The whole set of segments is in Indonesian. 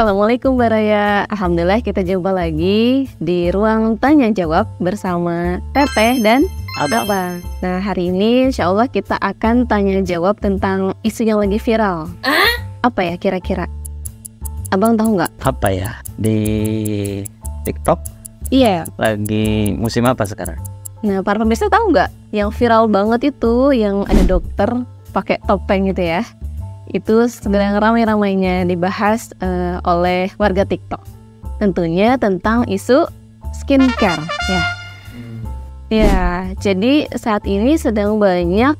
Assalamualaikum Mbak Raya. Alhamdulillah kita jumpa lagi di ruang tanya jawab bersama Teteh dan Abang. Nah, hari ini insya Allah kita akan tanya jawab tentang isu yang lagi viral. Apa ya kira-kira? Abang tahu nggak? Apa ya? Di TikTok Iya. lagi musim apa sekarang? Nah, para pemirsa tahu nggak yang viral banget itu yang ada dokter pakai topeng gitu ya? Itu sedang ramai-ramainya dibahas oleh warga TikTok. Tentunya tentang isu skincare ya. Ya, jadi saat ini sedang banyak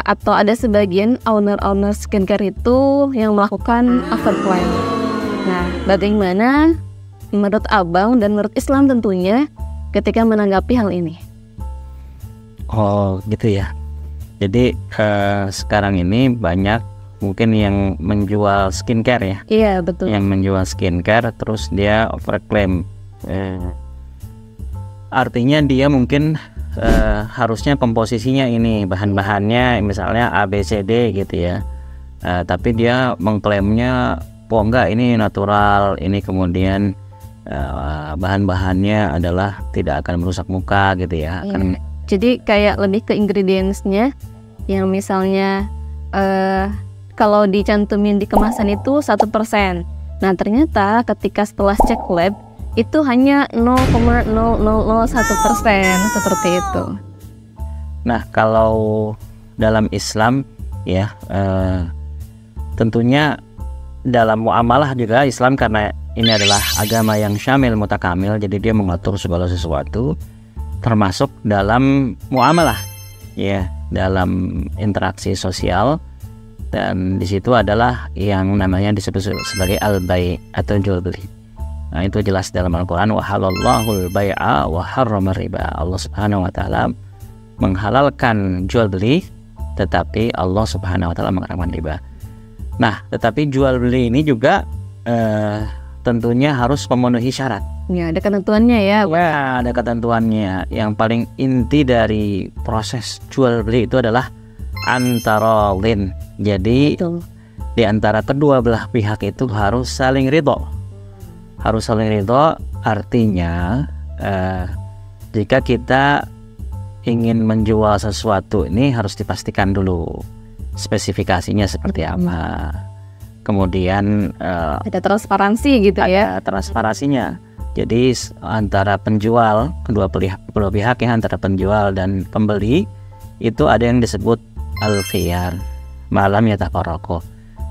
atau ada sebagian owner skincare itu yang melakukan overclaim. Nah, bagaimana menurut Abang dan menurut Islam tentunya ketika menanggapi hal ini? Oh gitu ya. Jadi sekarang ini banyak mungkin yang menjual skincare ya. Iya betul. Yang menjual skincare terus dia overclaim. Artinya dia mungkin harusnya komposisinya ini bahan-bahannya misalnya A B C D gitu ya. Tapi dia mengklaimnya enggak ini natural, ini kemudian bahan-bahannya adalah tidak akan merusak muka gitu ya. Iya. Jadi kayak lebih ke ingredients-nya yang misalnya kalau dicantumin di kemasan itu 1%. Nah ternyata ketika setelah cek lab itu hanya 0,0001% seperti itu. Nah kalau dalam Islam ya tentunya dalam muamalah juga Islam karena ini adalah agama yang syamil mutakamil, jadi dia mengatur segala sesuatu termasuk dalam muamalah ya, dalam interaksi sosial. Dan di situ adalah yang namanya disebut sebagai al-bai' atau jual beli. Nah itu jelas dalam Al-Quran, wa halallahul bai'a wa harrama riba. Allah Subhanahu wa taala menghalalkan jual beli, tetapi Allah Subhanahu wa taala mengharamkan riba. Nah, tetapi jual beli ini juga tentunya harus memenuhi syarat. Ya, ada ketentuannya ya. Ya, ada ketentuannya. Yang paling inti dari proses jual beli itu adalah antara lin. Jadi betul. Di antara kedua belah pihak itu harus saling ridho. Harus saling ridho artinya jika kita ingin menjual sesuatu ini harus dipastikan dulu spesifikasinya seperti apa. Kemudian ada transparansi gitu ya. Ada transparansinya. Jadi antara penjual kedua pihak ya, antara penjual dan pembeli itu ada yang disebut al-khiyar malam yatafarraqu,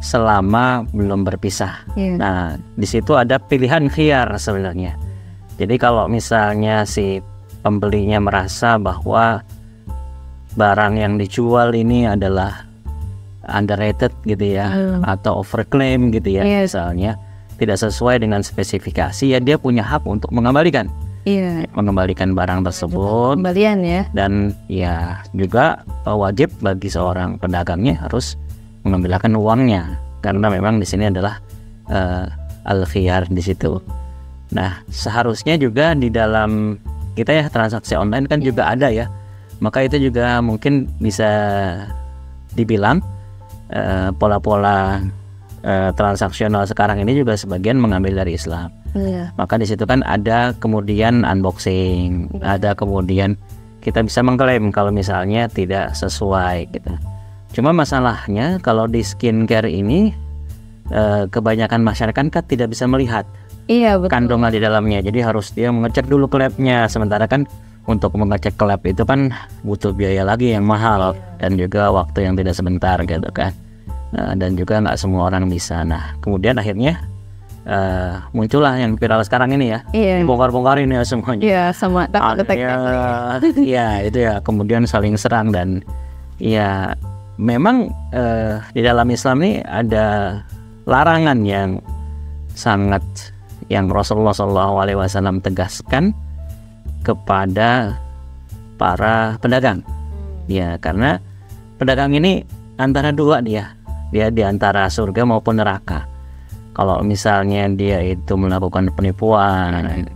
selama belum berpisah. Nah di situ ada pilihan khiyar sebenarnya. Jadi kalau misalnya si pembelinya merasa bahwa barang yang dijual ini adalah underrated gitu ya, atau overclaim gitu ya, misalnya tidak sesuai dengan spesifikasi, ya dia punya hak untuk mengembalikan. Mengembalikan barang tersebut. Kembalian ya. Dan ya juga wajib bagi seorang pedagangnya harus mengambilkan uangnya, karena memang di sini adalah al-khiyar di situ. Nah seharusnya juga di dalam kita ya transaksi online kan juga ada ya, maka itu juga mungkin bisa dibilang pola-pola transaksional sekarang ini juga sebagian mengambil dari Islam. Maka di situ kan ada kemudian unboxing, ada kemudian kita bisa mengklaim kalau misalnya tidak sesuai gitu. Cuma masalahnya kalau di skincare ini kebanyakan masyarakat kan tidak bisa melihat kandungan di dalamnya, jadi harus dia mengecek dulu ke labnya. Sementara kan untuk mengecek ke lab itu kan butuh biaya lagi yang mahal dan juga waktu yang tidak sebentar gitu kan. Dan juga nggak semua orang bisa. Nah kemudian akhirnya muncullah yang viral sekarang ini ya, bongkar-bongkarin ya semuanya. Iya, sama ya itu ya, kemudian saling serang. Dan ya memang di dalam Islam ini ada larangan yang sangat, yang Rasulullah SAW tegaskan kepada para pedagang. Ya karena pedagang ini antara dua, dia di antara surga maupun neraka. Kalau misalnya dia itu melakukan penipuan,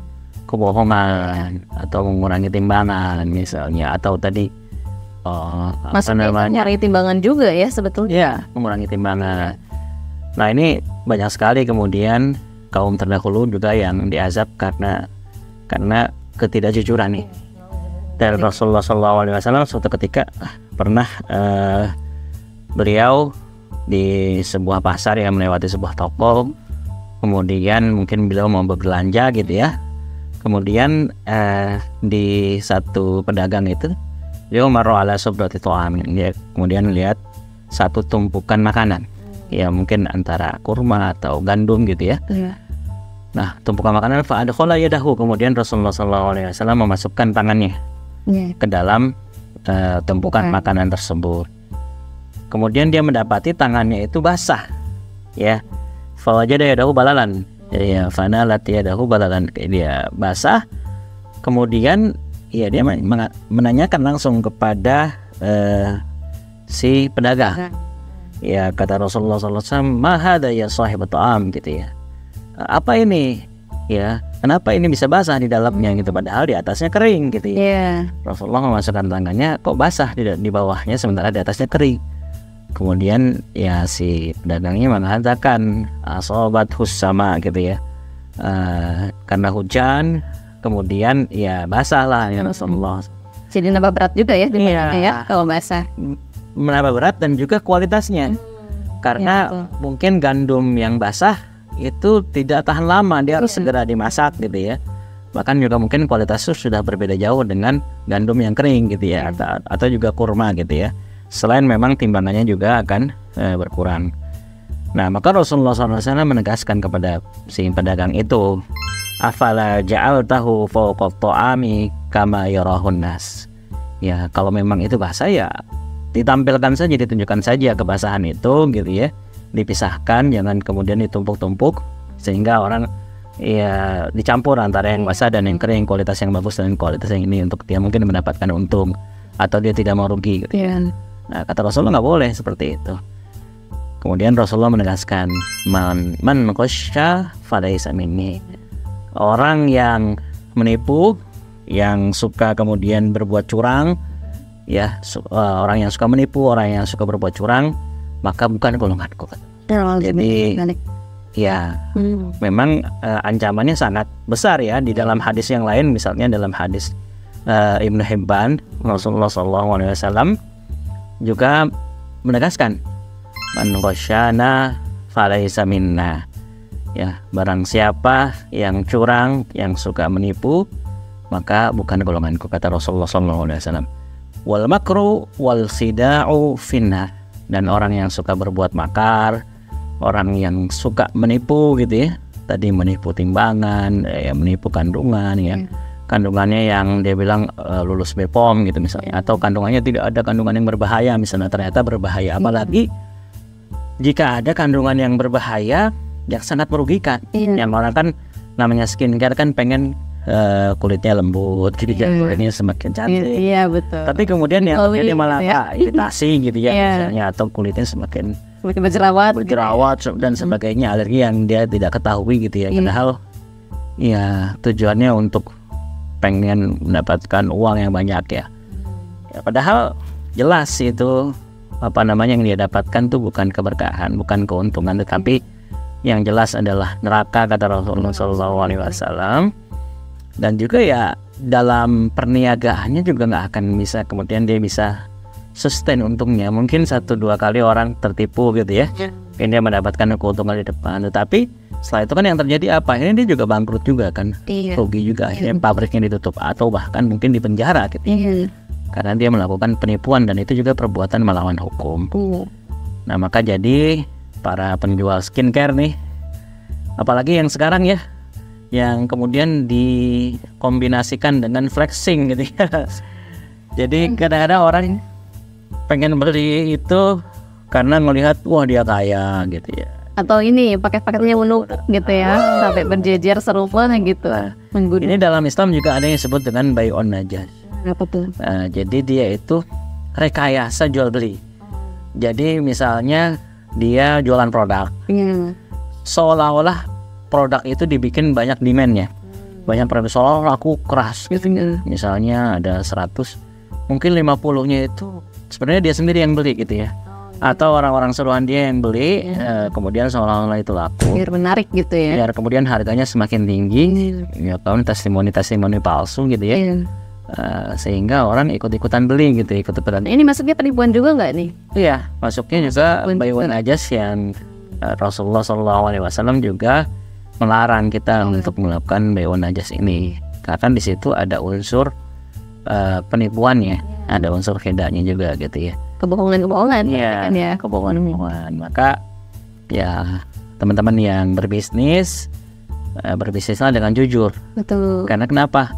kebohongan atau mengurangi timbangan misalnya, atau tadi maksudnya nyari timbangan juga ya sebetulnya. Ya, mengurangi timbangan. Nah ini banyak sekali kemudian kaum terdahulu juga yang diazab karena ketidakjujuran nih. Dan Rasulullah SAW suatu ketika pernah beliau di sebuah pasar yang melewati sebuah toko, kemudian mungkin beliau mau berbelanja gitu ya. Kemudian di satu pedagang itu beliau marra ala subrati ta'amin, dia kemudian lihat satu tumpukan makanan, ya mungkin antara kurma atau gandum gitu ya. Nah tumpukan makanan fa adkhala yadahu, kemudian Rasulullah SAW memasukkan tangannya ke dalam tumpukan makanan tersebut. Kemudian dia mendapati tangannya itu basah, ya. Fawajada yadahu balalan, ya fanalat yadahu balalan, dia basah. Kemudian ya dia menanyakan langsung kepada si pedagang. Ya kata Rasulullah SAW, ma hadza ya sahib ta'am, gitu ya. Apa ini? Ya, kenapa ini bisa basah di dalamnya gitu, padahal di atasnya kering gitu ya. Rasulullah memasukkan tangannya, kok basah di bawahnya sementara di atasnya kering. Kemudian ya si pedagangnya mengatakan asobat husama gitu ya, karena hujan kemudian ya basah lah ya Rasulullah. Jadi nambah berat juga ya ya kalau basah. Menambah berat dan juga kualitasnya, karena mungkin gandum yang basah itu tidak tahan lama, dia harus segera dimasak gitu ya. Bahkan juga mungkin kualitasnya sudah berbeda jauh dengan gandum yang kering gitu ya, atau juga kurma gitu ya. Selain memang timbangannya juga akan berkurang. Nah maka Rasulullah SAW menegaskan kepada si pedagang itu, afala ja'altahu fawqa ta'ami kama yarahun nas. Ya kalau memang itu basah ya ditampilkan saja, ditunjukkan saja kebasahan itu gitu ya, dipisahkan, jangan kemudian ditumpuk-tumpuk sehingga orang ya dicampur antara yang basah dan yang kering, kualitas yang bagus dan kualitas yang ini, untuk dia mungkin mendapatkan untung atau dia tidak mau rugi gitu. Nah kata Rasulullah nggak boleh seperti itu. Kemudian Rasulullah menegaskan, man qasya falaysa minni, orang yang menipu, yang suka kemudian berbuat curang ya, orang yang suka menipu, orang yang suka berbuat curang, maka bukan golonganku. Jadi ya memang ancamannya sangat besar ya. Di dalam hadis yang lain, misalnya dalam hadis Ibnu Hibban, Rasulullah SAW juga menegaskan, man ghasyana falaysa minna, ya barang siapa yang curang, yang suka menipu, maka bukan golonganku, kata Rasulullah SAW. Wal makru wal khida'u finnar, dan orang yang suka berbuat makar, orang yang suka menipu gitu ya, tadi menipu timbangan, ya menipu kandungan ya, kandungannya yang dia bilang lulus BPOM gitu misalnya, atau kandungannya tidak ada kandungan yang berbahaya misalnya, ternyata berbahaya. Apalagi jika ada kandungan yang berbahaya yang sangat merugikan. Yang orang kan namanya skincare kan pengen kulitnya lembut, jadi kulitnya semakin cantik. Iya betul. Tapi kemudian yang dia malah iritasi gitu ya, misalnya, atau kulitnya semakin berjerawat dan sebagainya, alergi yang dia tidak ketahui gitu ya. Padahal ya tujuannya untuk pengen mendapatkan uang yang banyak ya. Padahal jelas itu yang dia dapatkan tuh bukan keberkahan, bukan keuntungan, tetapi yang jelas adalah neraka, kata Rasulullah SAW. Dan juga ya dalam perniagaannya juga nggak akan bisa kemudian dia bisa sustain untungnya. Mungkin 1-2 kali orang tertipu gitu ya, mungkin dia mendapatkan keuntungan di depan, tetapi setelah itu kan yang terjadi apa? Ini dia juga bangkrut juga kan, rugi juga, akhirnya pabriknya ditutup atau bahkan mungkin di penjara gitu. Karena dia melakukan penipuan, dan itu juga perbuatan melawan hukum. Nah maka jadi para penjual skincare nih, apalagi yang sekarang ya, yang kemudian dikombinasikan dengan flexing gitu ya. Jadi kadang-kadang orang pengen beli itu karena melihat wah dia kaya gitu ya. Atau ini paket-paketnya menumpuk gitu ya, sampai berjejer serupa gitu. Ini dalam Islam juga ada yang disebut dengan bai'un najas. Apa tuh? Jadi dia itu rekayasa jual beli. Jadi misalnya dia jualan produk, seolah-olah produk itu dibikin banyak demand-nya. banyak profesor laku keras gitu. Misalnya ada 100, mungkin 50-nya itu sebenarnya dia sendiri yang beli gitu ya. Atau orang-orang suruhan dia yang beli, kemudian seolah-olah itu laku. Biar menarik gitu ya. Biar kemudian harganya semakin tinggi, ya tahun testimoni palsu gitu ya. Sehingga orang ikut-ikutan beli gitu, ikut-ikutan. Ini masuknya penipuan juga nggak nih? Iya, masuknya juga buy one ajas yang Rasulullah SAW juga melarang kita untuk melakukan buy one ajas ini, karena di situ ada unsur penipuannya, ada unsur khedanya juga gitu ya. Kebohongan ya, kan ya. Kebohongan. Maka ya teman-teman yang berbisnis, berbisnislah dengan jujur. Betul. Karena kenapa?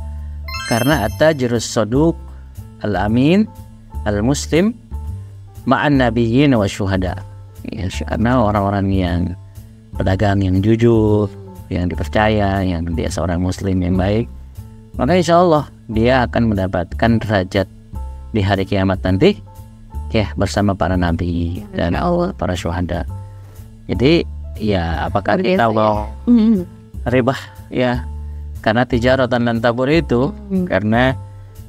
Karena at-tajirus saduq al-amin al-muslim ma'an nabiyyin wa syuhada. Ya, karena orang-orang yang pedagang yang jujur, yang dipercaya, yang dia seorang muslim yang baik, maka insya Allah dia akan mendapatkan derajat di hari kiamat nanti ya bersama para nabi dan para syuhada. Jadi ya apakah kita mau ribah ya karena tijaratan dan tabur itu, karena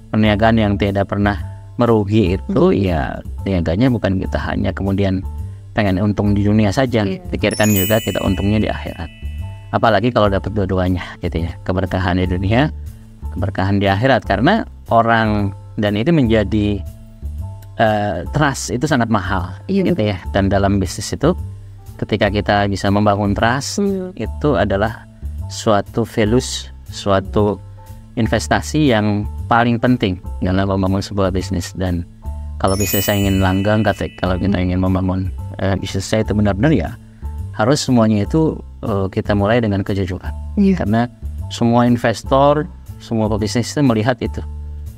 perniagaan yang tidak pernah merugi itu, ya niaganya bukan kita hanya kemudian pengen untung di dunia saja, pikirkan juga kita untungnya di akhirat. Apalagi kalau dapat dua-duanya gitu ya, keberkahan di dunia, keberkahan di akhirat. Karena orang, dan itu menjadi trust itu sangat mahal gitu ya. Dan dalam bisnis itu ketika kita bisa membangun trust, itu adalah suatu values, suatu investasi yang paling penting dalam membangun sebuah bisnis. Dan kalau bisnis saya ingin langgeng, kalau kita ingin membangun bisnis saya itu benar-benar, ya harus semuanya itu kita mulai dengan kejujuran. Karena semua investor, semua pebisnis itu melihat itu.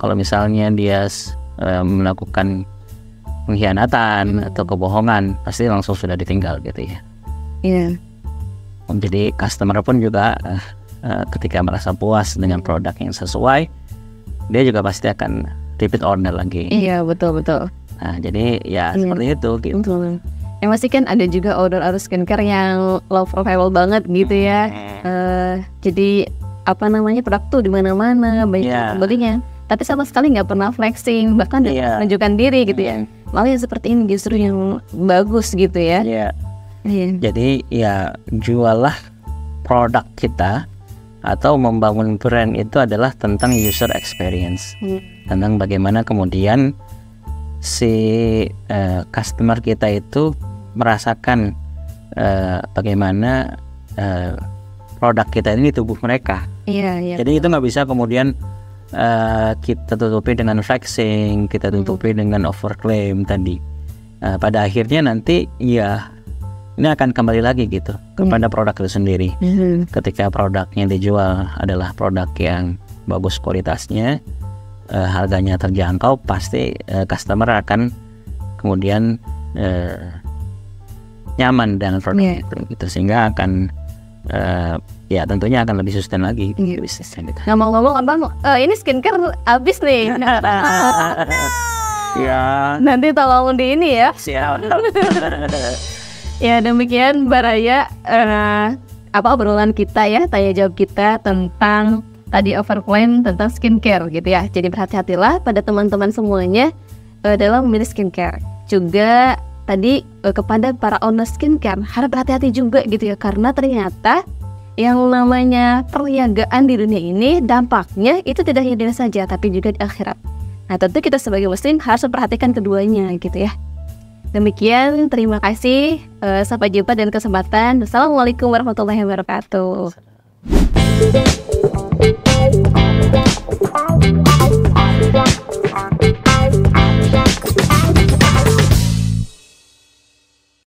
Kalau misalnya dia melakukan pengkhianatan atau kebohongan, pasti langsung sudah ditinggal gitu ya. Jadi customer pun juga ketika merasa puas dengan produk yang sesuai, dia juga pasti akan repeat order lagi. Iya, betul. Nah, jadi ya seperti itu gitu. Yang pasti kan ada juga order skincare yang low profile banget gitu ya. Jadi apa namanya, produk tuh di mana-mana banyak pembelinya, tapi sama sekali nggak pernah flexing, bahkan menunjukkan diri gitu ya. Lalu yang seperti ini justru yang bagus gitu ya. Jadi ya jualah produk kita atau membangun brand itu adalah tentang user experience, tentang bagaimana kemudian si customer kita itu merasakan bagaimana produk kita ini di tubuh mereka. Jadi itu nggak bisa kemudian kita tutupi dengan flexing, kita tutupi dengan overclaim tadi. Pada akhirnya nanti ya ini akan kembali lagi gitu kepada produk itu sendiri. Ketika produknya dijual adalah produk yang bagus kualitasnya, harganya terjangkau, pasti customer akan kemudian nyaman dengan produk itu gitu. Sehingga akan ya tentunya akan lebih sustain lagi bisnisnya gitu. Ngomong-ngomong Abang, ini skincare habis nih. Nanti tolong di ini ya. Siap. Ya demikian Mbak Raya, obrolan kita ya, tanya jawab kita tentang tadi overclaim tentang skincare gitu ya. Jadi berhati-hatilah pada teman-teman semuanya dalam memilih skincare. Juga tadi kepada para owner skincare harus berhati-hati juga gitu ya, karena ternyata yang namanya perniagaan di dunia ini dampaknya itu tidak hanya saja tapi juga di akhirat. Nah tentu kita sebagai muslim harus memperhatikan keduanya gitu ya. Demikian, terima kasih, sampai jumpa dan kesempatan. Wassalamualaikum warahmatullahi wabarakatuh.